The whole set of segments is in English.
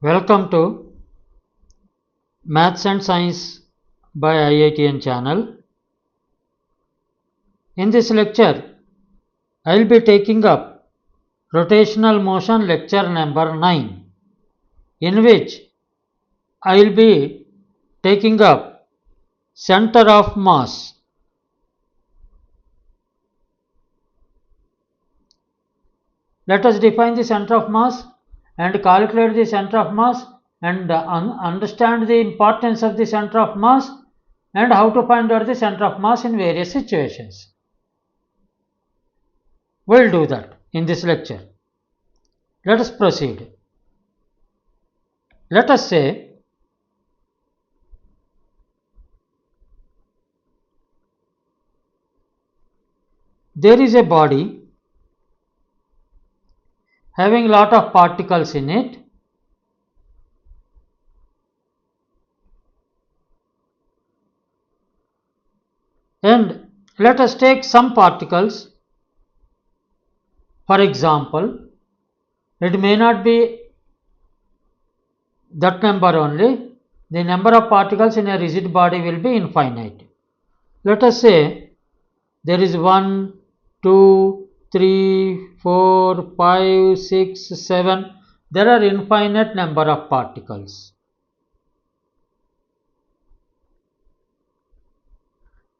Welcome to Maths and Science by IITian channel. In this lecture, I will be taking up rotational motion lecture number 9, in which I will be taking up center of mass. Let us define the center of mass and calculate the center of mass and understand the importance of the center of mass and how to find out the center of mass in various situations. We will do that in this lecture. Let us proceed. Let us say there is a body having lot of particles in it, and let us take some particles. For example, it may not be that number only. The number of particles in a rigid body will be infinite. Let us say there is 1, 2, 3, 4, 5, 6, 7. There are infinite number of particles.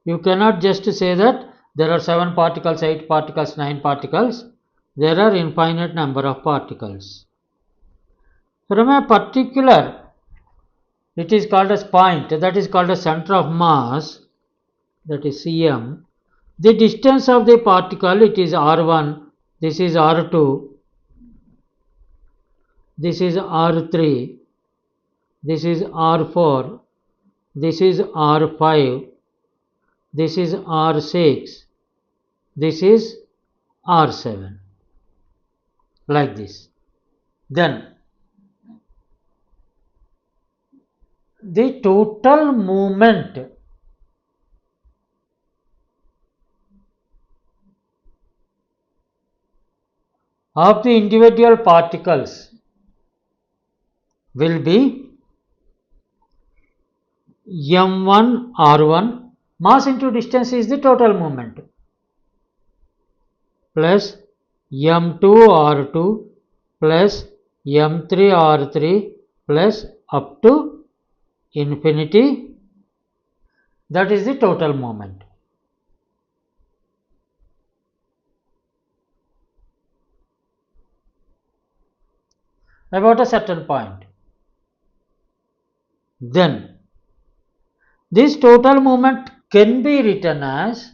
You cannot just say that there are 7 particles, 8 particles, 9 particles. There are infinite number of particles. From a particular, it is called as point, that is called as center of mass, that is Cm. The distance of the particle, it is r1, this is r2, this is r3, this is r4, this is r5, this is r6, this is r7, like this. Then the total movement of the individual particles will be m1 r1, mass into distance is the total movement, plus m2 r2 plus m3 r3 plus up to infinity, that is the total moment. About a certain point. Then this total moment can be written as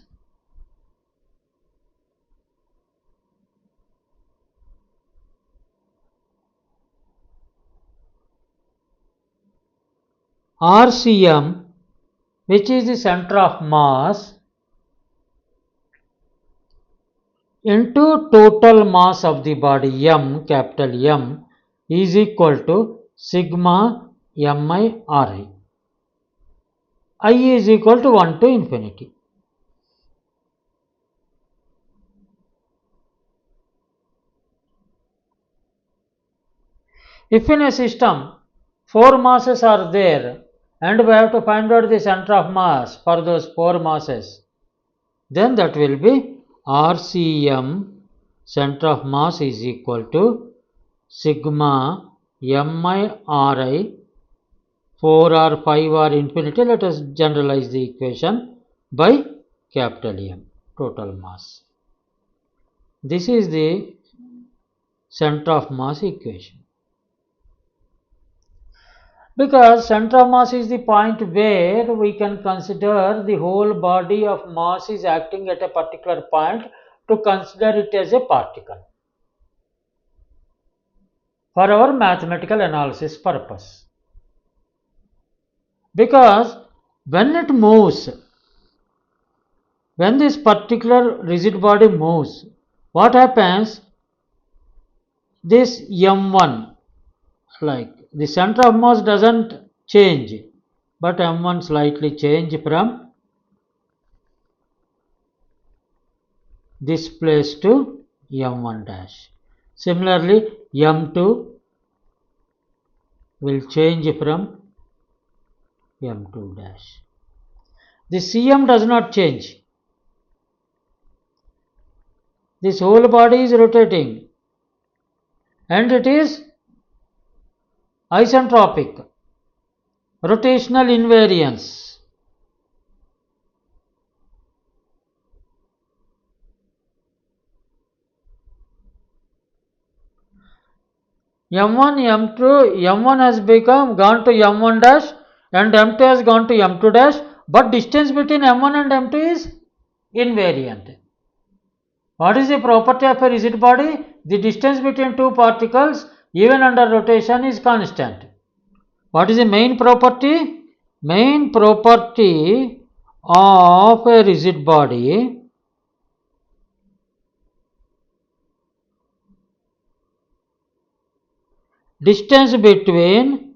RCM, which is the center of mass, into total mass of the body M, capital M, is equal to sigma mi Ri. I is equal to 1 to infinity. If in a system 4 masses are there and we have to find out the center of mass for those 4 masses, then that will be RCM, center of mass, is equal to sigma mi Ri, 4 or 5 or infinity, let us generalize the equation, by capital M, total mass. This is the center of mass equation. Because center of mass is the point where we can consider the whole body of mass is acting at a particular point to consider it as a particle for our mathematical analysis purpose. Because when it moves, when this particular rigid body moves, what happens? This m1, like the center of mass doesn't change, but m1 slightly change from this place to m1 dash. Similarly, m2 will change from m2 dash. The Cm does not change. This whole body is rotating and it is isentropic, rotational invariance. M1, M2, M1 has gone to M1 dash and M2 has gone to M2 dash, but distance between M1 and M2 is invariant. What is the property of a rigid body? The distance between two particles even under rotation is constant. What is the main property? Main property of a rigid body distance between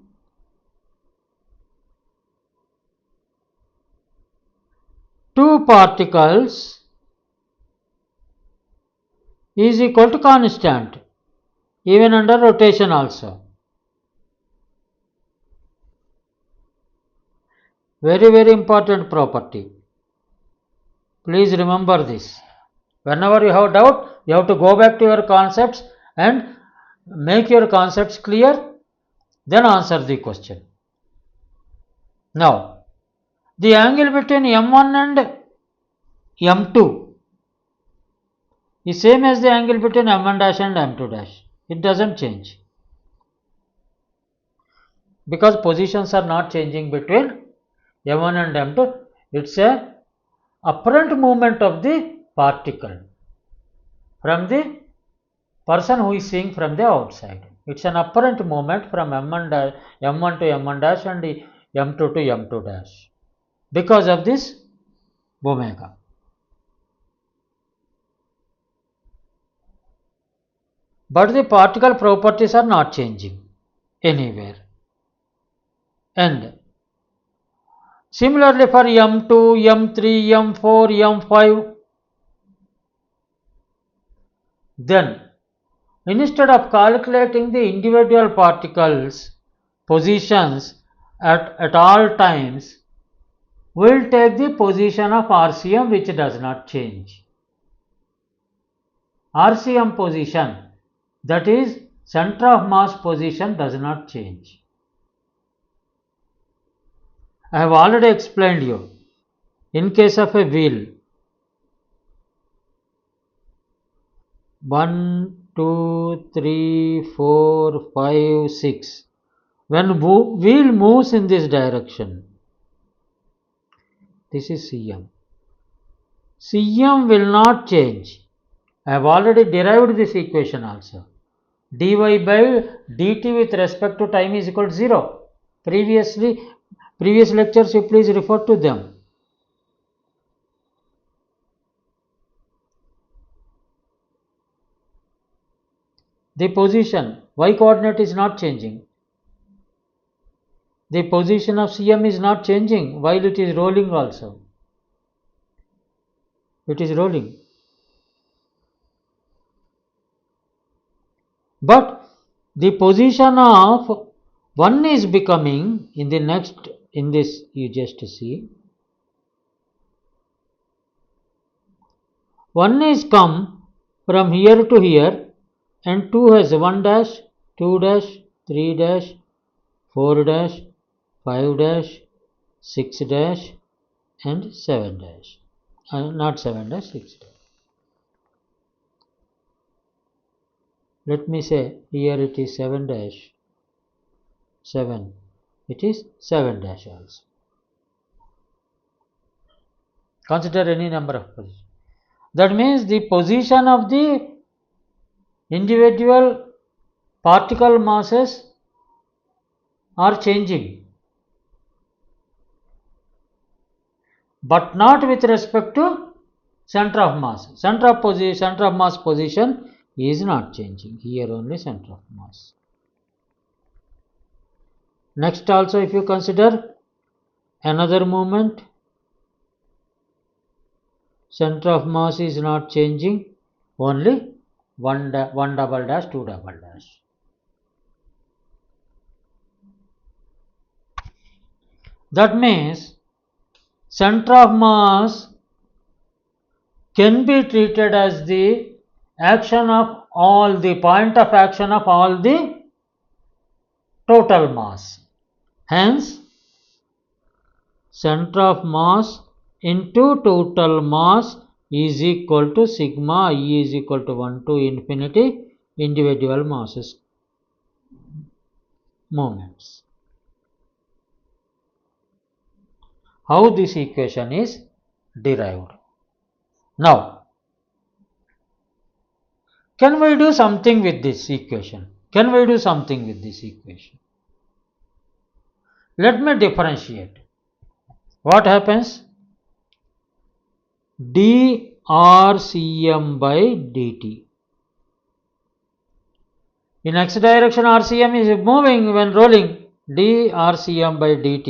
two particles is equal to constant even under rotation also. Very, very important property. Please remember this. Whenever you have doubt, you have to go back to your concepts and make your concepts clear, then answer the question. Now, the angle between M1 and M2 is same as the angle between M1 dash and M2 dash. It doesn't change because positions are not changing between M1 and M2. It's a apparent movement of the particle from the person who is seeing from the outside. It's an apparent movement from M1 to M1 dash and M2 to M2 dash because of this omega. But the particle properties are not changing anywhere. And similarly for M2, M3, M4, M5, then instead of calculating the individual particles' positions at all times, we will take the position of RCM which does not change. RCM position, that is center of mass position, does not change. I have already explained you. In case of a wheel, 1, 2, 3, 4, 5, 6. When wheel moves in this direction, this is Cm. Cm will not change. I have already derived this equation also. dy by dt with respect to time is equal to 0. Previous lectures, you please refer to them. The position, y coordinate is not changing. The position of Cm is not changing while it is rolling also. It is rolling. But the position of 1 is becoming in this you just see. 1 is come from here to here and 2 has 1 dash, 2 dash, 3 dash, 4 dash, 5 dash, 6 dash and 7 dash. Not 7 dash, 6 dash. Let me say here it is 7 dash, 7. It is 7 dash also. Consider any number of positions. That means the position of the individual particle masses are changing, but not with respect to center of mass. Center of mass position is not changing. Here only center of mass. Next also, if you consider another moment, center of mass is not changing, only 1 double dash, 2 double dash. That means center of mass can be treated as the action of all the point of action of all the total mass. Hence, center of mass into total mass is equal to sigma I is equal to 1 to infinity individual masses moments. How this equation is derived? Now, can we do something with this equation? Can we do something with this equation? Let me differentiate. What happens? dRCM by dt. In x direction, RCM is moving when rolling. dRCM by dt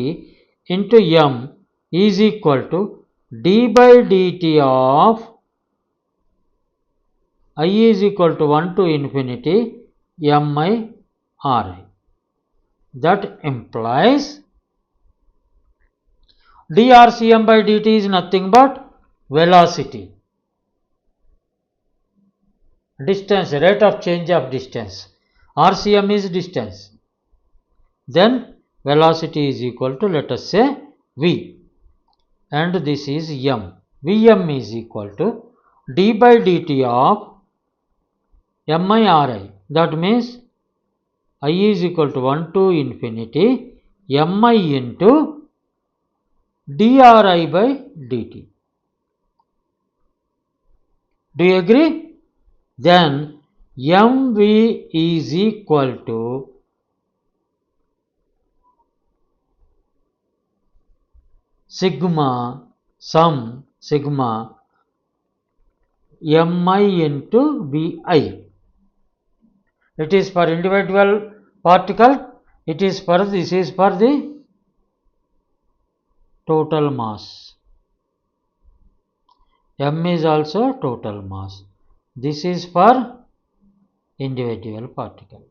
into m is equal to d by dt of I is equal to 1 to infinity mi ri. That implies dRCM by dt is nothing but velocity, distance, rate of change of distance. RCM is distance. Then velocity is equal to, let us say, v, and this is m. Vm is equal to d by dt of mi ri. That means I is equal to 1 to infinity mi into dri by dt. Do you agree? Then mv is equal to sigma mi into vi. It is for individual particle. This is for the total mass. M is also total mass. This is for individual particle.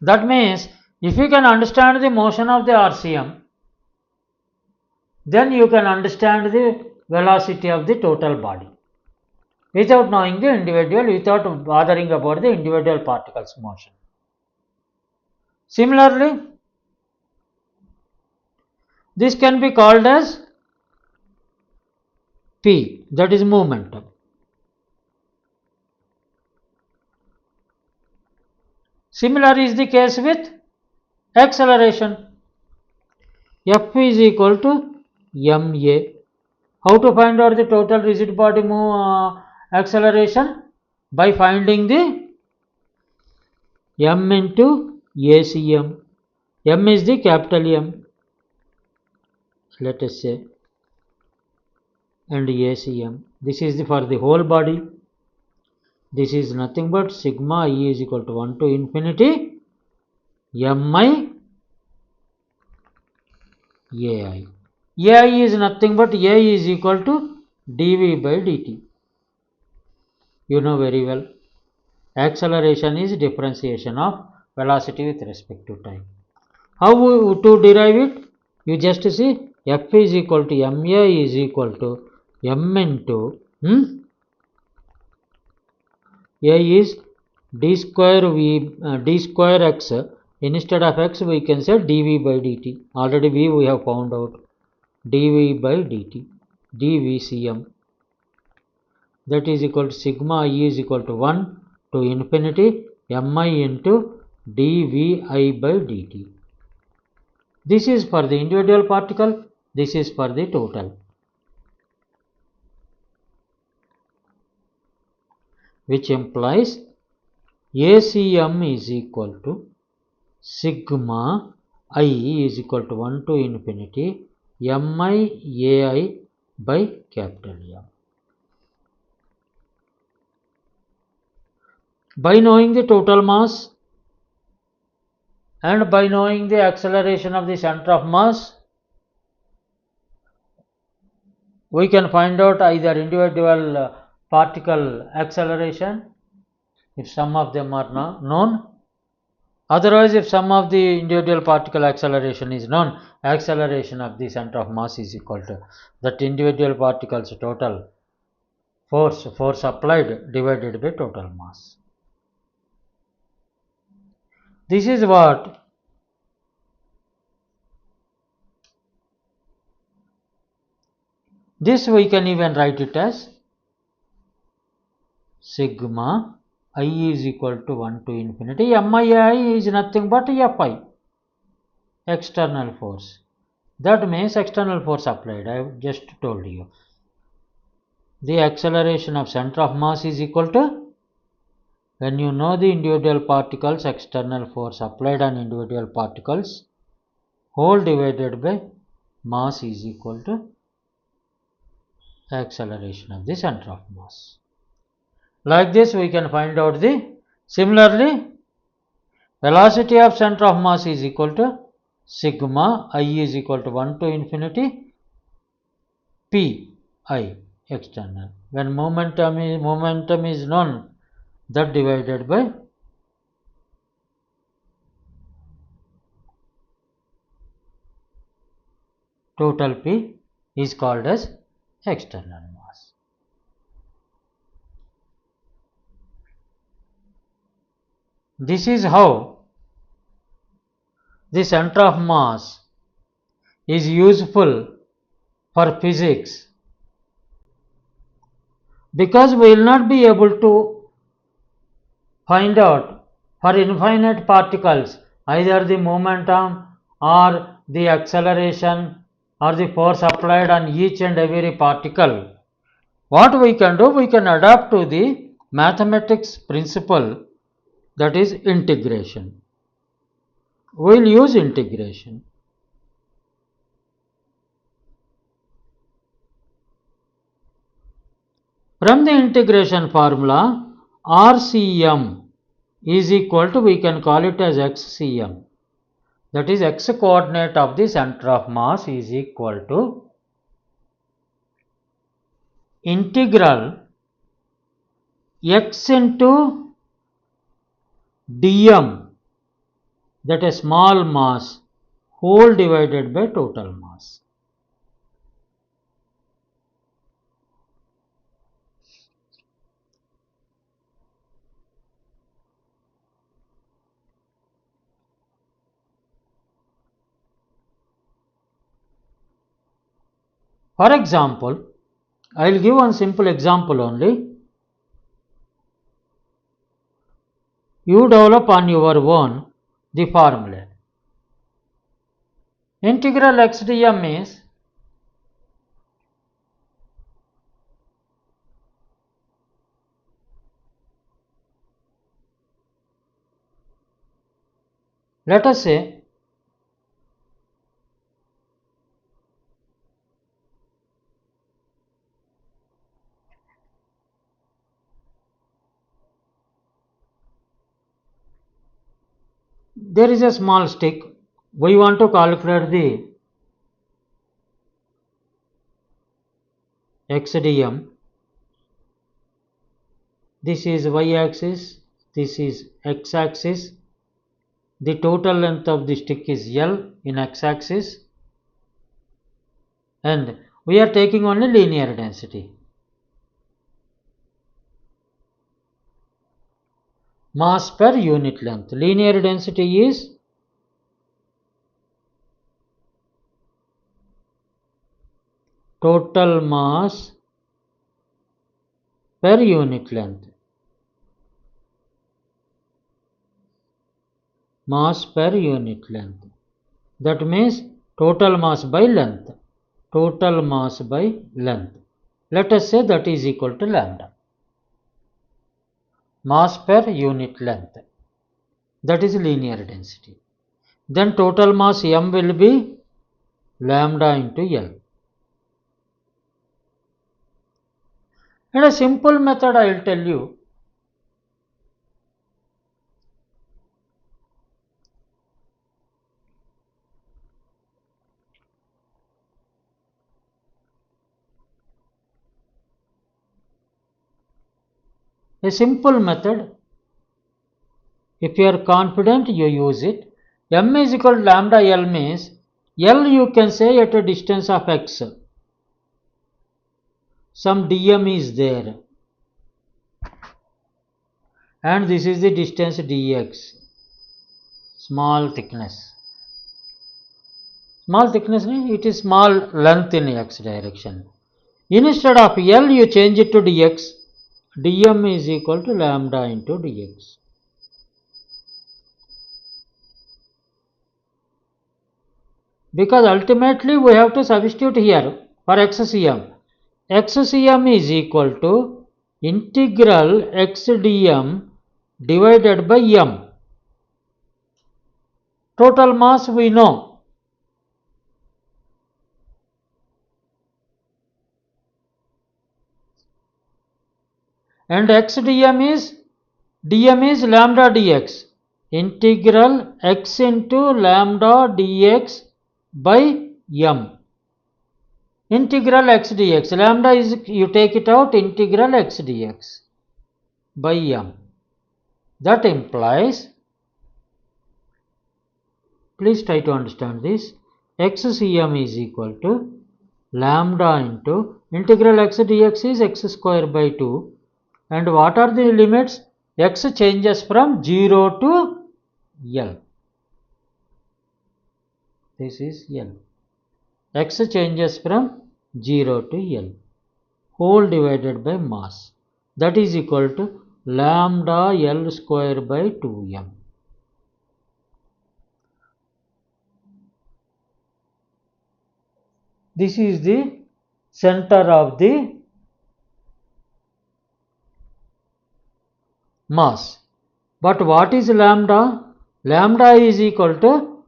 That means if you can understand the motion of the RCM, then you can understand the velocity of the total body without knowing the individual, without bothering about the individual particles motion. Similarly, this can be called as P, that is momentum. Similar is the case with acceleration. F is equal to ma. How to find out the total rigid body acceleration? By finding the m into ACM. M is the capital M, let us say, and ACM. This is for the whole body. This is nothing but sigma I is equal to 1 to infinity mi ai. ai is nothing but A is equal to dv by dt. You know very well. Acceleration is differentiation of velocity with respect to time. How to derive it? You just see F is equal to ma is equal to m into A is d square x. Instead of x we can say dv by dt. Already we have found out dv by dt, dvcm. That is equal to sigma I is equal to 1 to infinity mi into dvi by dt. This is for the individual particle, this is for the total, which implies ACM is equal to sigma I is equal to 1 to infinity mi ai by capital M. By knowing the total mass and by knowing the acceleration of the center of mass, we can find out either individual particle acceleration if some of them are known. Otherwise, if some of the individual particle acceleration is known, acceleration of the center of mass is equal to that individual particle's total force applied divided by total mass. This is what this we can even write it as sigma I is equal to 1 to infinity. MII is nothing but Fi, external force. That means external force applied. I have just told you. The acceleration of center of mass is equal to, when you know the individual particles, external force applied on individual particles, whole divided by mass is equal to acceleration of the center of mass. Like this we can find out the, similarly, velocity of center of mass is equal to sigma I is equal to 1 to infinity P I external. When momentum is known, that divided by total P is called as external mass. This is how the center of mass is useful for physics, because we will not be able to find out for infinite particles either the momentum or the acceleration or the force applied on each and every particle. What we can do, we can adapt to the mathematics principle, that is integration. We will use integration. From the integration formula, RCM is equal to, we can call it as XCM, that is x coordinate of the center of mass is equal to integral x into dm, that is small mass, whole divided by total mass. For example, I will give one simple example only. You develop on your own the formula. Integral x dm is let us say there is a small stick. We want to calculate the x dm. This is y axis, this is x axis. The total length of the stick is L in x axis, and we are taking only linear density. Mass per unit length. Linear density is total mass per unit length. Mass per unit length. That means total mass by length. Total mass by length. Let us say that is equal to lambda. Mass per unit length. That is linear density. Then total mass m will be lambda into L. And a simple method I will tell you. A simple method If you are confident, you use it. M is equal to lambda L means L you can say at a distance of x. Some dm is there. And this is the distance dx. Small thickness. Small thickness, it is small length in x direction. Instead of L, you change it to dx. Dm is equal to lambda into dx. Because ultimately we have to substitute here for xcm. xcm is equal to integral x dm divided by m. Total mass we know. And x dm is lambda dx. Integral x into lambda dx by m. Integral x dx. Lambda is, you take it out, integral x dx by m. That implies, please try to understand this, xcm is equal to lambda into integral x dx is x square by 2. And what are the limits? X changes from 0 to L. This is L. X changes from 0 to L. Whole divided by mass. That is equal to lambda L square by 2m. This is the center of the mass. But what is lambda? Lambda is equal to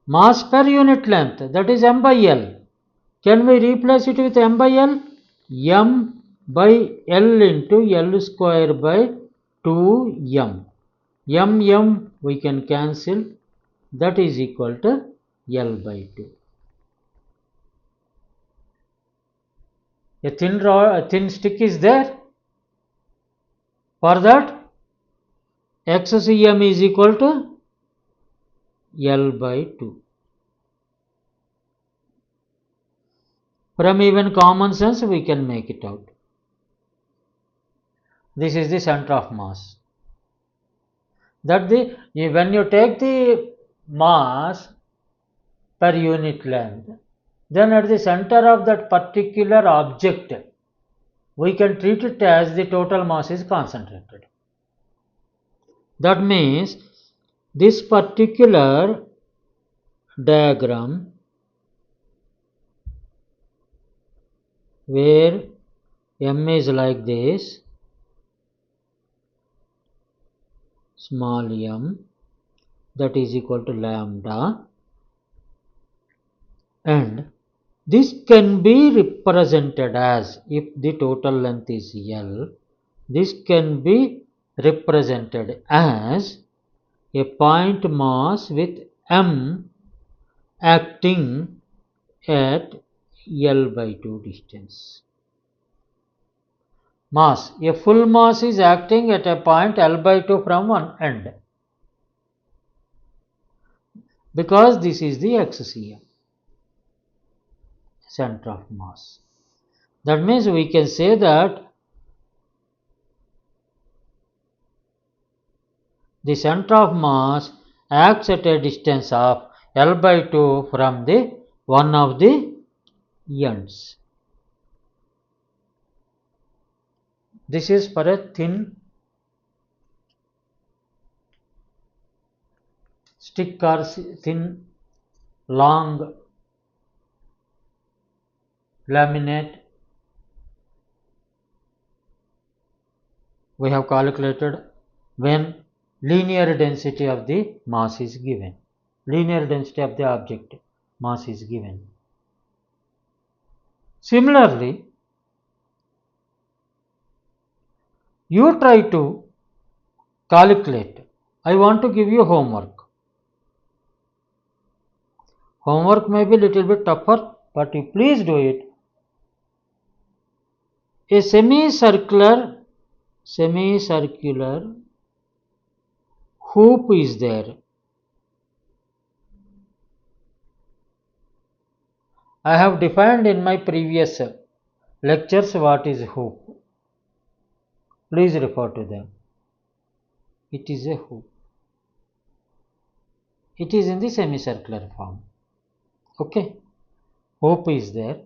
mass per unit length, that is m by L. Can we replace it with m by L? M by L into L square by 2m. M we can cancel, that is equal to L by 2. A thin stick is there. For that, xcm is equal to L by 2. From even common sense, we can make it out. This is the center of mass. That when you take the mass per unit length, then at the center of that particular object, we can treat it as the total mass is concentrated. That means this particular diagram where m is like this, small m, that is equal to lambda, and this can be represented as, if the total length is L, this can be represented as a point mass with m acting at L by 2 distance. Mass, a full mass is acting at a point L by 2 from one end, because this is the xcm, center of mass. That means we can say that the center of mass acts at a distance of L by 2 from the one of the ends. This is for a thin stick or thin long laminate. We have calculated when linear density of the mass is given. Linear density of the object mass is given. Similarly, you try to calculate. I want to give you homework. Homework may be little bit tougher, but you please do it. A semicircular hoop is there. I have defined in my previous lectures what is hoop. Please refer to them. It is a hoop. It is in the semicircular form. Okay. Hoop is there.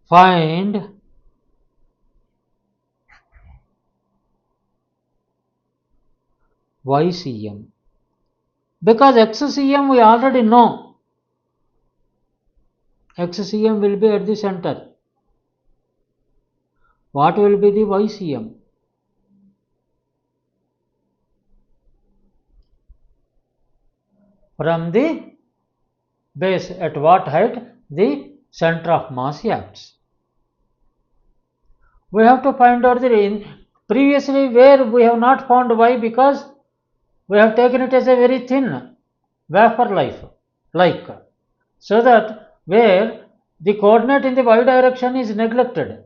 Find YCM. Because XCM we already know. XCM will be at the center. What will be the YCM? From the base, at what height the center of mass acts. We have to find out the previously where we have not found Y because we have taken it as a very thin wafer like so that where the coordinate in the Y direction is neglected.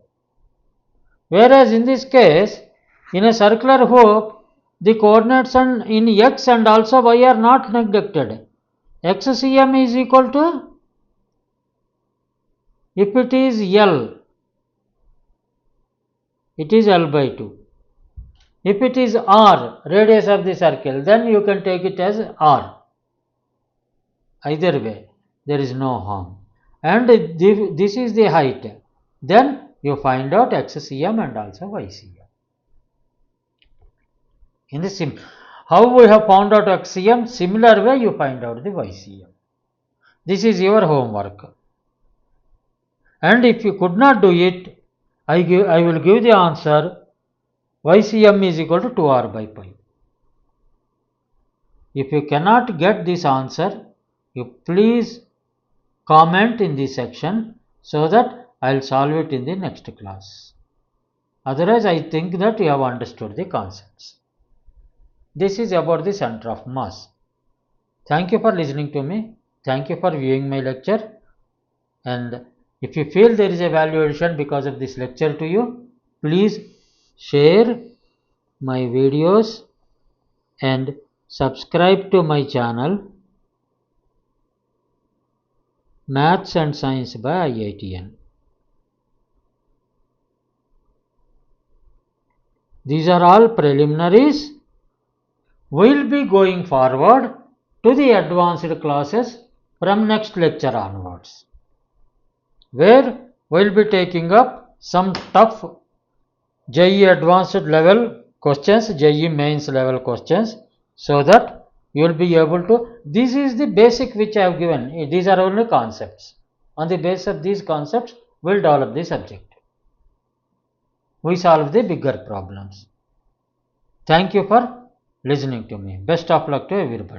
Whereas in this case, in a circular hoop, the coordinates in X and also Y are not neglected. XCM is equal to, if it is L, it is L by 2. If it is R, radius of the circle, then you can take it as R. Either way, there is no harm. And this is the height. Then you find out XCM and also YCM. In the how we have found out XCM, similar way you find out the YCM. This is your homework. And if you could not do it, I will give the answer. YCM is equal to 2R by pi. If you cannot get this answer, you please comment in this section so that I will solve it in the next class. Otherwise, I think that you have understood the concepts. This is about the center of mass. Thank you for listening to me. Thank you for viewing my lecture. And if you feel there is a value addition because of this lecture to you, please share my videos and subscribe to my channel Maths and Science by IITian. These are all preliminaries. We will be going forward to the advanced classes from next lecture onwards, where we will be taking up some tough JEE advanced level questions, JEE mains level questions, so that you will be able to, this is the basic which I have given, these are only concepts. On the basis of these concepts, we will develop the subject. We solve the bigger problems. Thank you for listening to me. Best of luck to everybody.